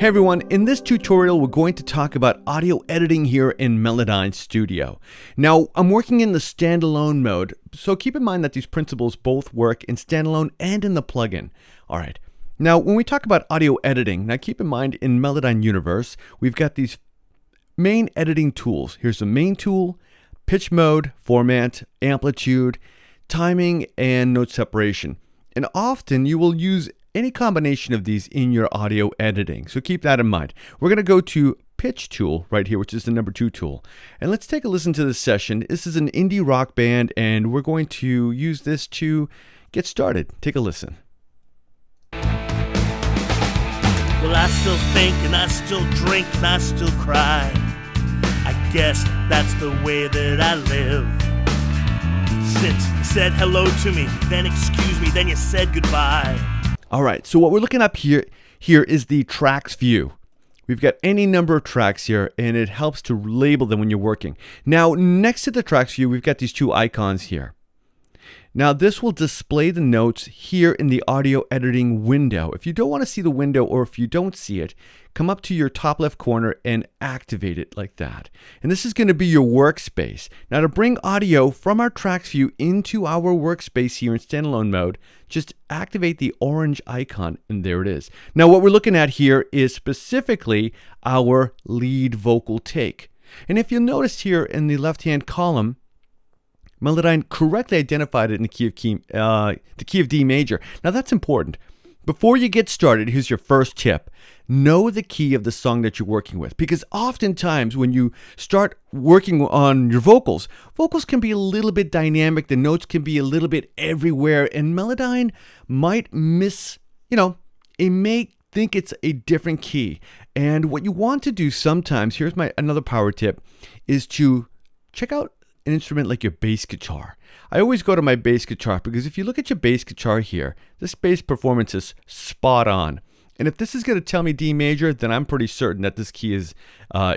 Hey everyone, in this tutorial we're going to talk about audio editing here in Melodyne Studio. Now, I'm working in the standalone mode, so keep in mind that these principles both work in standalone and in the plugin. Alright, now when we talk about audio editing, now keep in mind in Melodyne Universe, we've got these main editing tools. Here's the main tool, pitch mode, format, amplitude, timing, and note separation. And often you will use any combination of these in your audio editing. So keep that in mind. We're going to go to pitch tool right here, which is the number 2 tool. And let's take a listen to this session. This is an indie rock band, and we're going to use this to get started. Take a listen. Well, I still think and I still drink and I still cry. I guess that's the way that I live. Since you said hello to me, then excuse me, then you said goodbye. All right, so what we're looking up here is the tracks view. We've got any number of tracks here, and it helps to label them when you're working. Now, next to the tracks view, we've got these 2 icons here. Now, this will display the notes here in the audio editing window. If you don't want to see the window, or if you don't see it, come up to your top left corner and activate it like that. And this is going to be your workspace. Now, to bring audio from our tracks view into our workspace here in standalone mode, just activate the orange icon, and there it is. Now, what we're looking at here is specifically our lead vocal take. And if you'll notice here in the left-hand column, Melodyne correctly identified it in the key of D major. Now that's important. Before you get started, here's your first tip. Know the key of the song that you're working with, because oftentimes when you start working on your vocals can be a little bit dynamic, the notes can be a little bit everywhere, and Melodyne might miss, it may think it's a different key. And what you want to do sometimes, here's another power tip, is to check out an instrument like your bass guitar. I always go to my bass guitar because if you look at your bass guitar here, this bass performance is spot on. And if this is going to tell me D major, then I'm pretty certain that this key is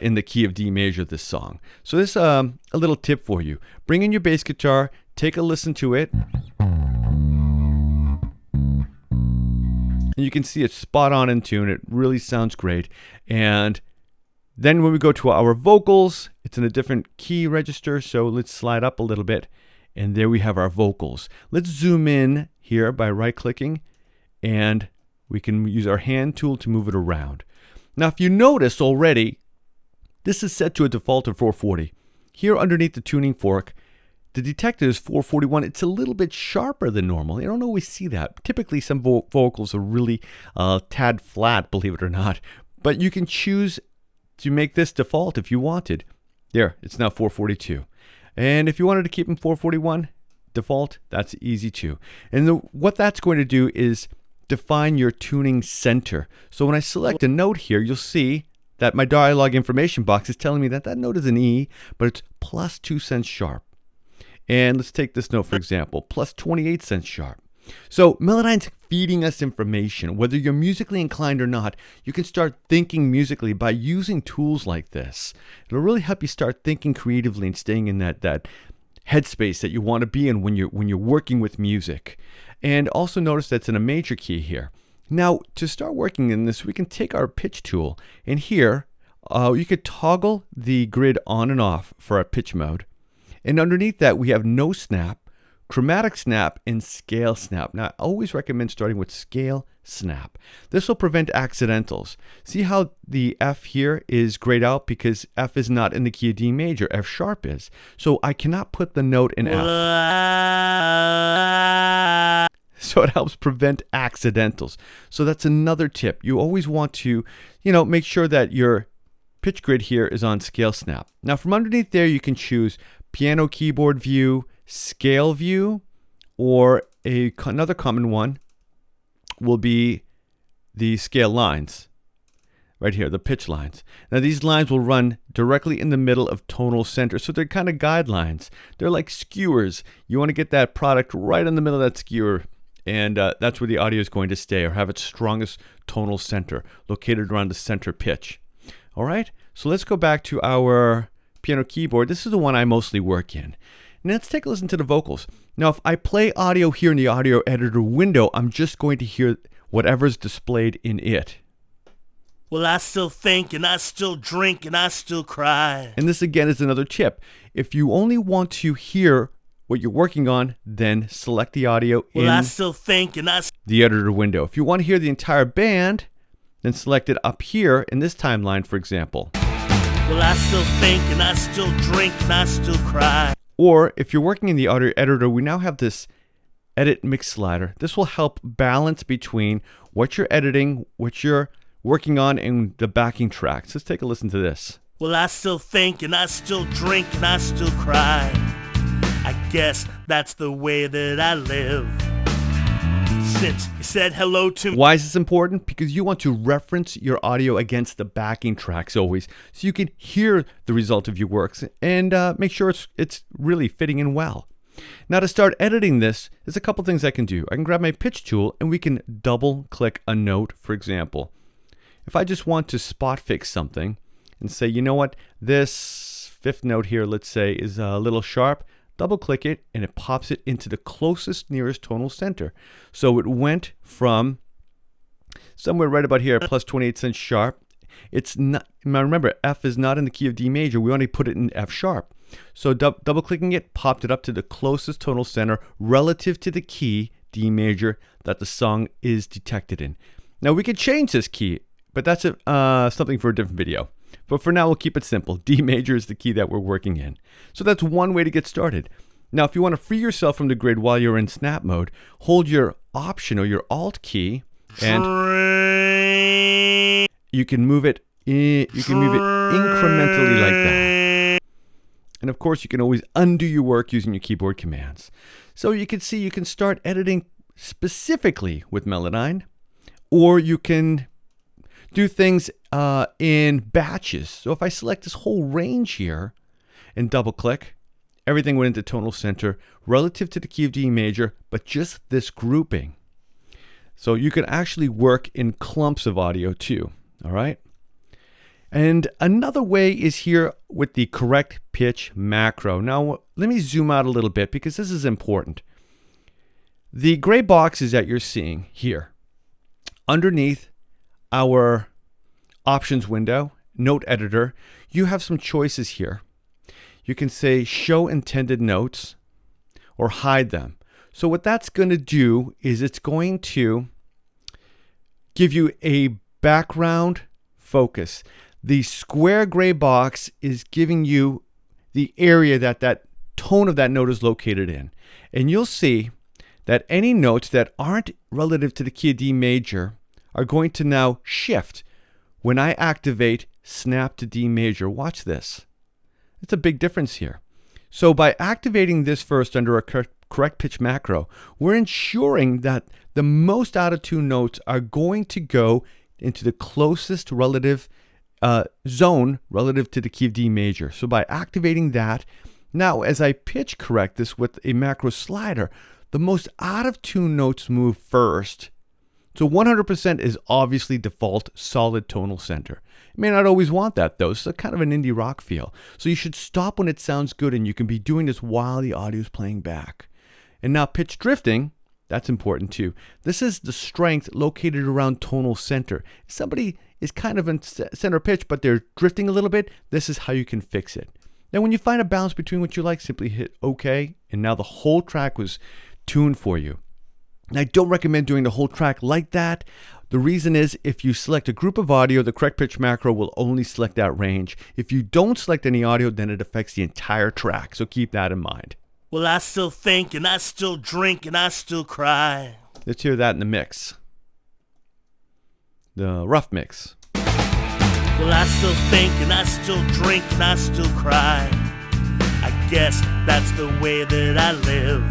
in the key of D major, this song. So this is a little tip for you. Bring in your bass guitar, take a listen to it. And you can see it's spot on in tune. It really sounds great. And then when we go to our vocals, it's in a different key register, so let's slide up a little bit, and there we have our vocals. Let's zoom in here by right-clicking, and we can use our hand tool to move it around. Now, if you notice already, this is set to a default of 440. Here underneath the tuning fork, the detector is 441. It's a little bit sharper than normal. You don't always see that. Typically, some vocals are really tad flat, believe it or not, but you can choose to make this default if you wanted. There, it's now 442. And if you wanted to keep them 441 default, that's easy too. And what that's going to do is define your tuning center. So when I select a note here, you'll see that my dialog information box is telling me that that note is an E, but it's plus 2 cents sharp. And let's take this note, for example, plus 28 cents sharp. So Melodyne's feeding us information. Whether you're musically inclined or not, you can start thinking musically by using tools like this. It'll really help you start thinking creatively and staying in that headspace that you want to be in when you're working with music. And also notice that's in a major key here. Now, to start working in this, we can take our pitch tool, and here you could toggle the grid on and off for our pitch mode. And underneath that, we have no snap, chromatic snap, and scale snap. Now, I always recommend starting with scale snap. This will prevent accidentals. See how the F here is grayed out because F is not in the key of D major, F sharp is. So I cannot put the note in F. So it helps prevent accidentals. So that's another tip. You always want to, make sure that your pitch grid here is on scale snap. Now, from underneath there, you can choose piano keyboard view, scale view, or another common one will be the scale lines. Right here, the pitch lines. Now these lines will run directly in the middle of tonal center, so they're kind of guidelines. They're like skewers. You want to get that product right in the middle of that skewer, and that's where the audio is going to stay or have its strongest tonal center, located around the center pitch. All right, so let's go back to our piano keyboard. This is the one I mostly work in. Now let's take a listen to the vocals. Now if I play audio here in the audio editor window, I'm just going to hear whatever's displayed in it. Well, I still think and I still drink and I still cry. And this again is another tip. If you only want to hear what you're working on, then select the audio Well, I in still think and I the editor window. If you want to hear the entire band, then select it up here in this timeline, for example. Well, I still think and I still drink and I still cry. Or if you're working in the audio editor, we now have this edit mix slider. This will help balance between what you're editing, what you're working on, and the backing tracks. Let's take a listen to this. Well, I still think and I still drink and I still cry. I guess that's the way that I live. Since you said hello to me. Why is this important? Because you want to reference your audio against the backing tracks always, so you can hear the result of your works and make sure it's really fitting in well. Now to start editing this, there's a couple things I can do. I can grab my pitch tool and we can double click a note, for example. If I just want to spot fix something and say, you know what, this fifth note here, let's say, is a little sharp, double click it and it pops it into the closest nearest tonal center. So it went from somewhere right about here, plus 28 cents sharp. It's not, now remember, F is not in the key of D major. We only put it in F sharp. So double clicking it popped it up to the closest tonal center relative to the key D major that the song is detected in. Now we could change this key, but that's something for a different video. But for now, we'll keep it simple. D major is the key that we're working in. So that's one way to get started. Now, if you want to free yourself from the grid while you're in snap mode, hold your Option or your Alt key, and you can move it. You can move it incrementally like that. And of course, you can always undo your work using your keyboard commands. So you can see you can start editing specifically with Melodyne, or you can do things in batches. So if I select this whole range here and double click, everything went into tonal center relative to the key of D major, but just this grouping. So you can actually work in clumps of audio too, all right? And another way is here with the correct pitch macro. Now, let me zoom out a little bit because this is important. The gray boxes that you're seeing here, underneath our options window, note editor, you have some choices here. You can say show intended notes or hide them. So what that's going to do is it's going to give you a background focus. The square gray box is giving you the area that tone of that note is located in. And you'll see that any notes that aren't relative to the key of D major are going to now shift when I activate snap to D major. Watch this. It's a big difference here. So by activating this first under a correct pitch macro, we're ensuring that the most out of tune notes are going to go into the closest relative zone relative to the key of D major. So by activating that, now as I pitch correct this with a macro slider, the most out of tune notes move first. So 100% is obviously default solid tonal center. You may not always want that though. It's kind of an indie rock feel. So you should stop when it sounds good, and you can be doing this while the audio is playing back. And now pitch drifting, that's important too. This is the strength located around tonal center. If somebody is kind of in center pitch, but they're drifting a little bit, this is how you can fix it. Now when you find a balance between what you like, simply hit OK, and now the whole track was tuned for you. And I don't recommend doing the whole track like that. The reason is if you select a group of audio, the correct pitch macro will only select that range. If you don't select any audio, then it affects the entire track. So keep that in mind. Well, I still think and I still drink and I still cry. Let's hear that in the mix. The rough mix. Well, I still think and I still drink and I still cry. I guess that's the way that I live.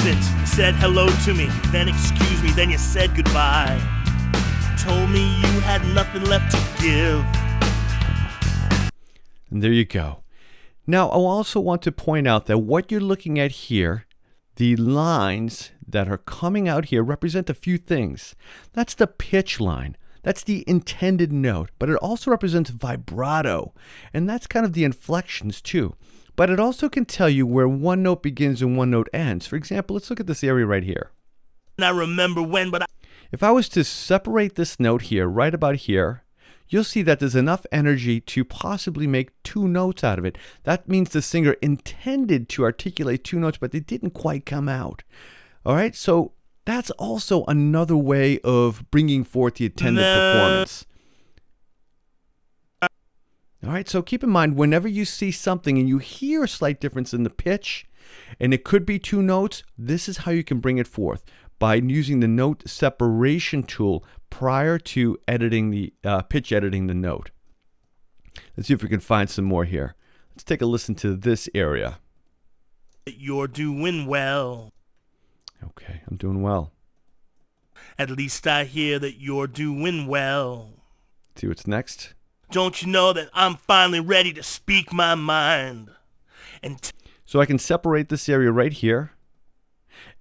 Since you said hello to me, then excuse me, then you said goodbye. Told me you had nothing left to give. And there you go. Now, I also want to point out that what you're looking at here, the lines that are coming out here represent a few things. That's the pitch line. That's the intended note, but it also represents vibrato. And that's kind of the inflections too. But it also can tell you where one note begins and one note ends. For example, let's look at this area right here. I remember when, but If I was to separate this note here, right about here, you'll see that there's enough energy to possibly make 2 notes out of it. That means the singer intended to articulate 2 notes, but they didn't quite come out. All right, so that's also another way of bringing forth the intended performance. All right, so keep in mind, whenever you see something and you hear a slight difference in the pitch, and it could be 2 notes, this is how you can bring it forth, by using the note separation tool prior to editing the pitch editing the note. Let's see if we can find some more here. Let's take a listen to this area. You're doing well. Okay, I'm doing well. At least I hear that you're doing well. See what's next? Don't you know that I'm finally ready to speak my mind? So I can separate this area right here.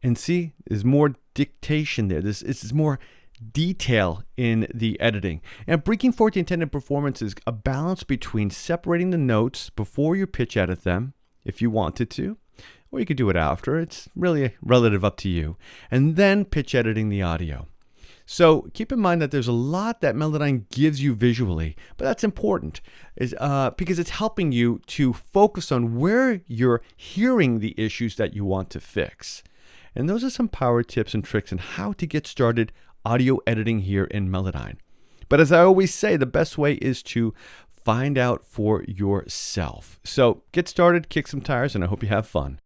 And see, there's more dictation there. This is more detail in the editing. And bringing forth the intended performance is a balance between separating the notes before you pitch edit them, if you wanted to, or you could do it after. It's really relative up to you. And then pitch editing the audio. So keep in mind that there's a lot that Melodyne gives you visually, but that's important because it's helping you to focus on where you're hearing the issues that you want to fix. And those are some power tips and tricks on how to get started audio editing here in Melodyne. But as I always say, the best way is to find out for yourself. So get started, kick some tires, and I hope you have fun.